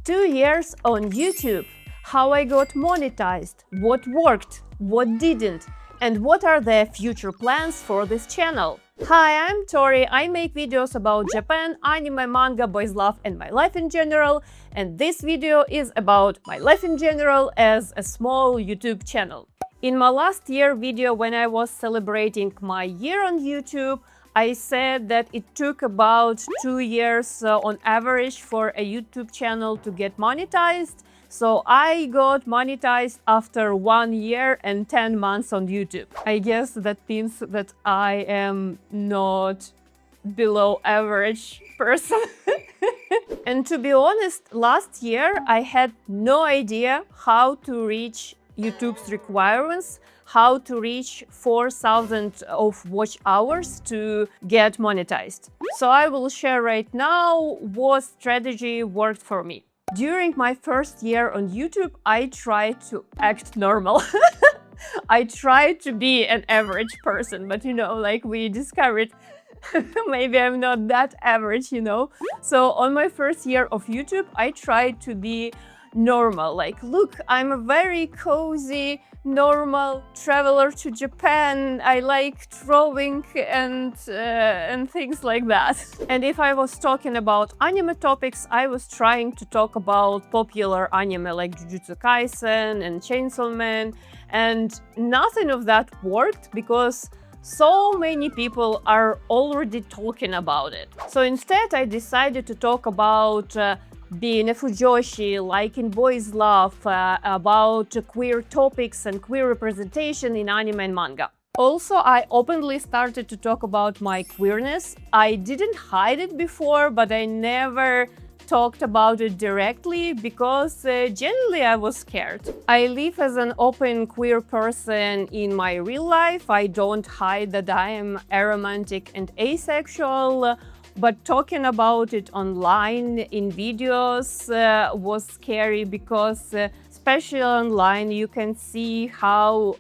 2 years on YouTube. How I got monetized, what worked, what didn't, and what are the future plans for this channel. Hi, I'm Tori. I make videos about Japan, anime, manga, boys love, and my life in general. And this video is about my life in general as a small YouTube channel. In my last year video, when I was celebrating my year on YouTube, I said that it took about 2 years on average for a YouTube channel to get monetized. So I got monetized after 1 year and 10 months on YouTube. I guess that means that I am not below average person. And to be honest, last year I had no idea how to reach YouTube's requirements, how to reach 4,000 of watch hours to get monetized. So I will share right now what strategy worked for me. During my first year on YouTube, I tried to act normal. I tried to be an average person, but like we discovered, maybe I'm not that average, So on my first year of YouTube, I tried to be normal. Like, look, I'm a very cozy, normal traveler to Japan. I like drawing and things like that. And if I was talking about anime topics, I was trying to talk about popular anime like Jujutsu Kaisen and Chainsaw Man, and nothing of that worked because so many people are already talking about it. So instead, I decided to talk about being a fujoshi, liking boys love, about queer topics and queer representation in anime and manga. Also, I openly started to talk about my queerness. I didn't hide it before, but I never talked about it directly because generally I was scared. I live as an open queer person in my real life. I don't hide that I am aromantic and asexual. But talking about it online in videos was scary because especially online you can see how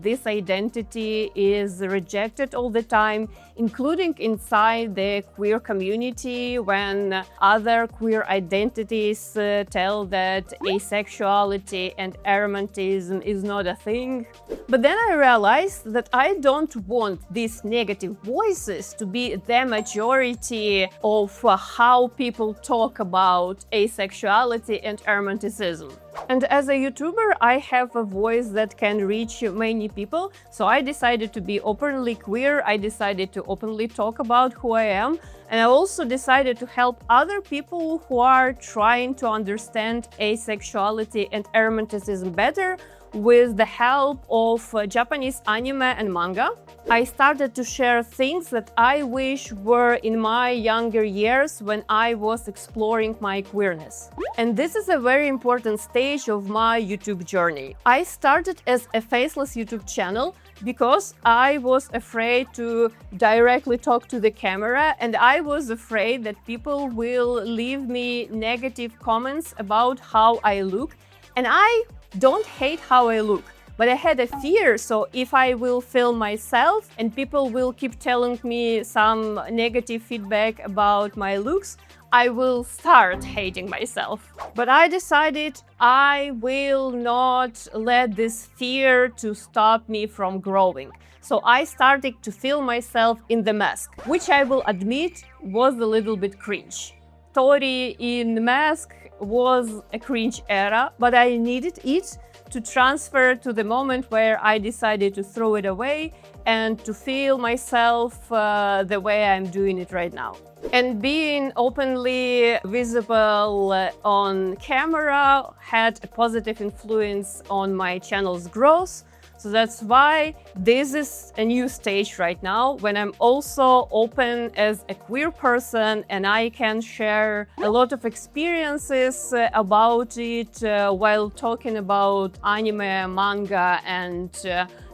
this identity is rejected all the time, including inside the queer community when other queer identities tell that asexuality and aromantism is not a thing. But then I realized that I don't want these negative voices to be the majority of how people talk about asexuality and aromanticism. And as a YouTuber, I have a voice that can reach many people, so I decided to be openly queer. I decided to openly talk about who I am, and I also decided to help other people who are trying to understand asexuality and aromanticism better with the help of Japanese anime and manga. I started to share things that I wish were in my younger years when I was exploring my queerness. And this is a very important stage of my YouTube journey. I started as a faceless YouTube channel because I was afraid to directly talk to the camera, and I was afraid that people will leave me negative comments about how I look. And I don't hate how I look, but I had a fear. So if I will film myself and people will keep telling me some negative feedback about my looks, I will start hating myself. But I decided I will not let this fear to stop me from growing. So I started to film myself in the mask, which I will admit was a little bit cringe. Tori in the mask was a cringe era, but I needed it to transfer to the moment where I decided to throw it away and to feel myself the way I'm doing it right now. And being openly visible on camera had a positive influence on my channel's growth. So that's why this is a new stage right now when I'm also open as a queer person and I can share a lot of experiences about it while talking about anime, manga, and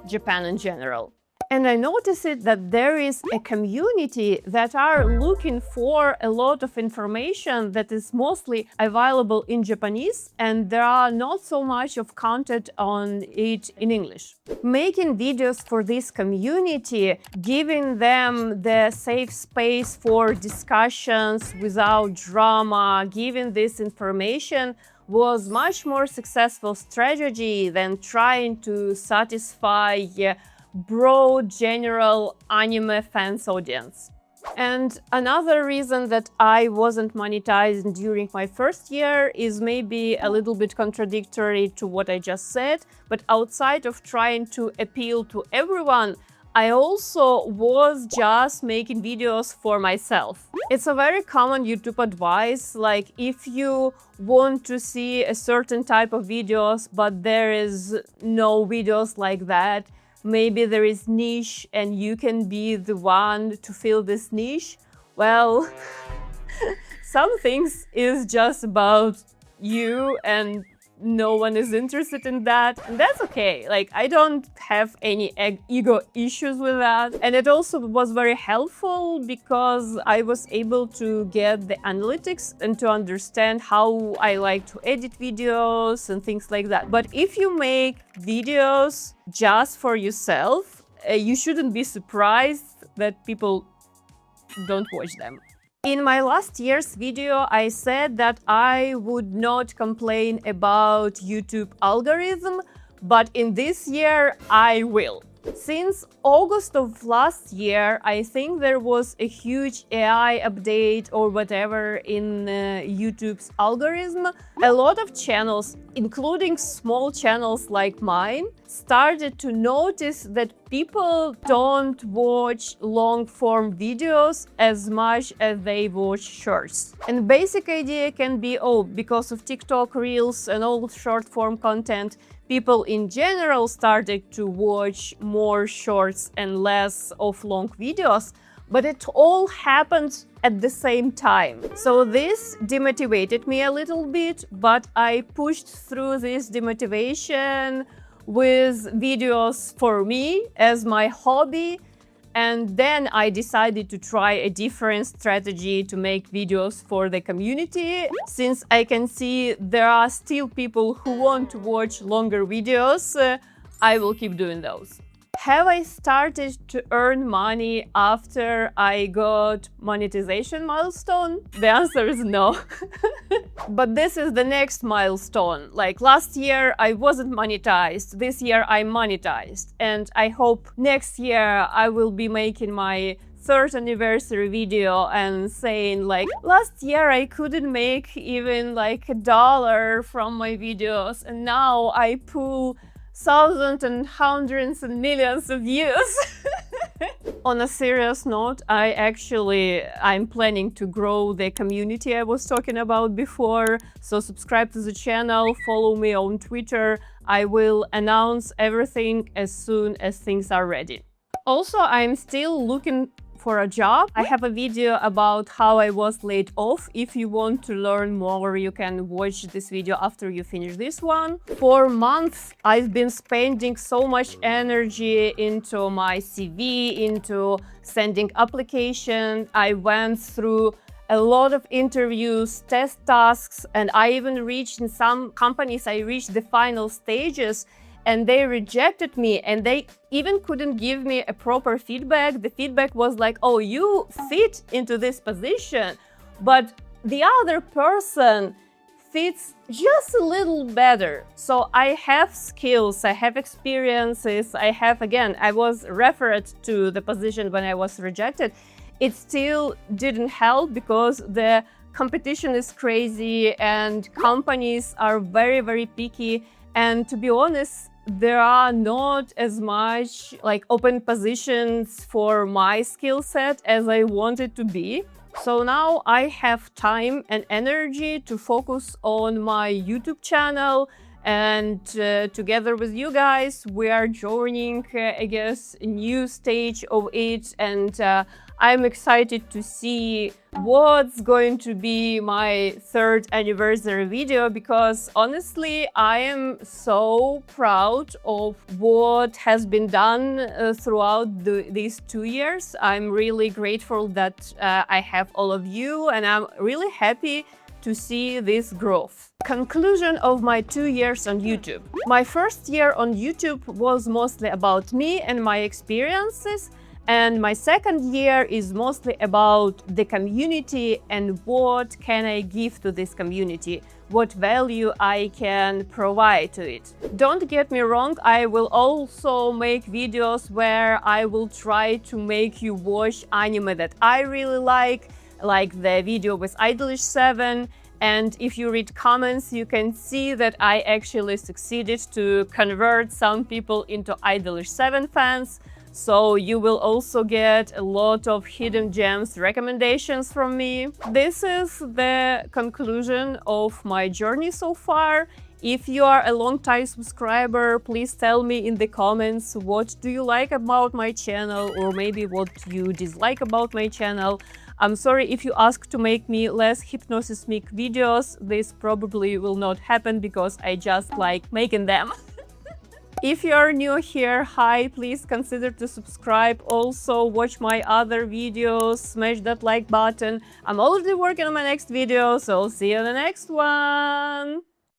Japan in general. And I noticed it that there is a community that are looking for a lot of information that is mostly available in Japanese, and there are not so much of content on it in English. Making videos for this community, giving them the safe space for discussions without drama, giving this information was much more successful strategy than trying to satisfy broad general anime fans audience. And another reason that I wasn't monetized during my first year is maybe a little bit contradictory to what I just said, but outside of trying to appeal to everyone, I also was just making videos for myself. It's a very common YouTube advice, like if you want to see a certain type of videos, but there is no videos like that, maybe there is niche and you can be the one to fill this niche. Well, some things is just about you and no one is interested in that, and that's okay. Like, I don't have any ego issues with that. And it also was very helpful because I was able to get the analytics and to understand how I like to edit videos and things like that. But if you make videos just for yourself, you shouldn't be surprised that people don't watch them. In my last year's video, I said that I would not complain about YouTube algorithm, but in this year, I will. Since August of last year, I think there was a huge AI update or whatever in YouTube's algorithm. A lot of channels, including small channels like mine, started to notice that people don't watch long-form videos as much as they watch shorts. And basic idea can be, oh, because of TikTok Reels and all short-form content, people in general started to watch more shorts and less of long videos, but it all happened at the same time. So this demotivated me a little bit, but I pushed through this demotivation with videos for me as my hobby. And then I decided to try a different strategy to make videos for the community. Since I can see there are still people who want to watch longer videos, I will keep doing those. Have I started to earn money after I got monetization milestone? The answer is no. But this is the next milestone. Like last year, I wasn't monetized. This year, I'm monetized. And I hope next year I will be making my third anniversary video and saying like, last year I couldn't make even like $1 from my videos, and now I pull thousands and hundreds and millions of views. On a serious note, I'm planning to grow the community I was talking about before. So subscribe to the channel, follow me on Twitter. I will announce everything as soon as things are ready. Also, I'm still looking for a job. I have a video about how I was laid off. If you want to learn more, you can watch this video after you finish this one. For months, I've been spending so much energy into my CV, into sending application. I went through a lot of interviews, test tasks, and I even reached, in some companies, I reached the final stages, and they rejected me, and they even couldn't give me a proper feedback. The feedback was like, oh, you fit into this position, but the other person fits just a little better. So I have skills, I have experiences, I was referred to the position when I was rejected. It still didn't help because the competition is crazy and companies are very, very picky. And to be honest, there are not as much like open positions for my skill set as I want it to be. So now I have time and energy to focus on my YouTube channel, and together with you guys, we are joining, I guess, a new stage of it. And I'm excited to see what's going to be my 3rd anniversary video, because honestly, I am so proud of what has been done throughout these 2 years. I'm really grateful that I have all of you, and I'm really happy to see this growth. Conclusion of my 2 years on YouTube. My first year on YouTube was mostly about me and my experiences, and my second year is mostly about the community and what can I give to this community, what value I can provide to it. Don't get me wrong, I will also make videos where I will try to make you watch anime that I really like the video with Idolish7. And if you read comments, you can see that I actually succeeded to convert some people into Idolish7 fans. So you will also get a lot of hidden gems recommendations from me. This is the conclusion of my journey so far. If you are a long-time subscriber, please tell me in the comments what do you like about my channel, or maybe what you dislike about my channel. I'm sorry if you ask to make me less hypnosismic videos. This probably will not happen because I just like making them. If you are new here, hi, please consider to subscribe. Also, watch my other videos, smash that like button. I'm already working on my next video, so see you in the next one!